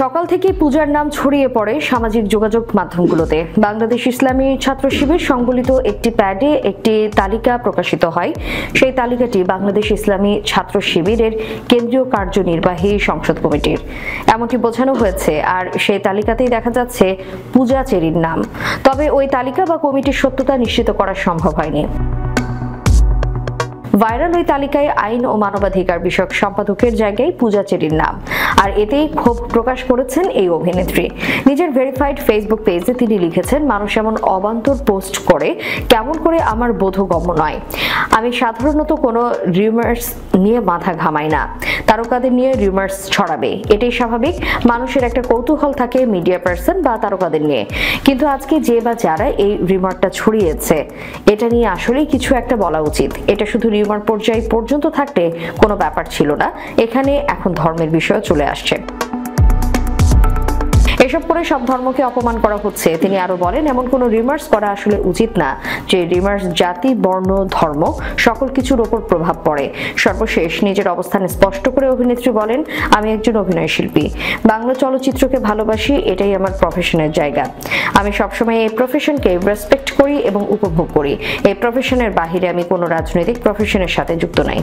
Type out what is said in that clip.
সকাল থেকে পূজার নাম ছড়িয়ে পড়ে সামাজিক যোগাযোগ মাধ্যমগুলোতে। বাংলাদেশ ইসলামী ছাত্র শিবির সংবলিত একটি প্যাডে একটি তালিকা প্রকাশিত হয়। সেই তালিকাটি বাংলাদেশ ইসলামী ছাত্র শিবিরের কেন্দ্রীয় কার্যনির্বাহী সংসদ কমিটির। এমনটি বোঝানো হয়েছে, আর সেই তালিকাতেই দেখা যাচ্ছে পূজা চেরির নাম। তবে ওই তালিকা বা কমিটির সত্যতা নিশ্চিত করা সম্ভব হয়নি। ভাইরাল ওই তালিকায় আইন ও মানবাধিকার বিষয়ক সম্পাদকের জায়গায় পূজা চেরির নাম, আর এতেই ক্ষোভ প্রকাশ করেছেন এই অভিনেত্রী। নিজের ভেরিফাইড ফেসবুক পেজে তিনি লিখেছেন, মানুষ এমন অবান্তর পোস্ট করে কেমন করে আমার বোধগম্য নয়। আমি সাধারণত কোনো রিউমার্স নিয়ে মাথা ঘামাই না। তারকাদের নিয়ে রিউমার্স ছড়াবে, এটাই স্বাভাবিক। মানুষের একটা কৌতূহল থাকে মিডিয়া পার্সন বা তারকাদের নিয়ে, কিন্তু আজকে যে বা যারা এই রিউমারটা ছড়িয়েছে এটা নিয়ে আসলেই কিছু একটা বলা উচিত। এটা শুধু রিউমার পর্যায়ে পর্যন্ত থাকলে কোনো ব্যাপার ছিল না, এখানে এখন ধর্মের বিষয় চলে আসছে। এসব করে সব ধর্মকে অপমান করা হচ্ছে। তিনি আরো বলেন, এমন কোনো রিমার্স করা আসলে উচিত না, যে রিমার্স জাতি, বর্ণ, ধর্ম সকল কিছুর ওপর প্রভাব পড়ে। সর্বশেষ নিজের অবস্থান স্পষ্ট করে অভিনেত্রী বলেন, আমি একজন অভিনয় শিল্পী, বাংলা চলচ্চিত্রকে ভালোবাসি, এটাই আমার প্রফেশনের জায়গা। আমি সবসময় এই প্রফেশনকে রেসপেক্ট করি এবং উপভোগ করি। এই প্রফেশনের বাহিরে আমি কোনো রাজনৈতিক প্রফেশনের সাথে যুক্ত নাই।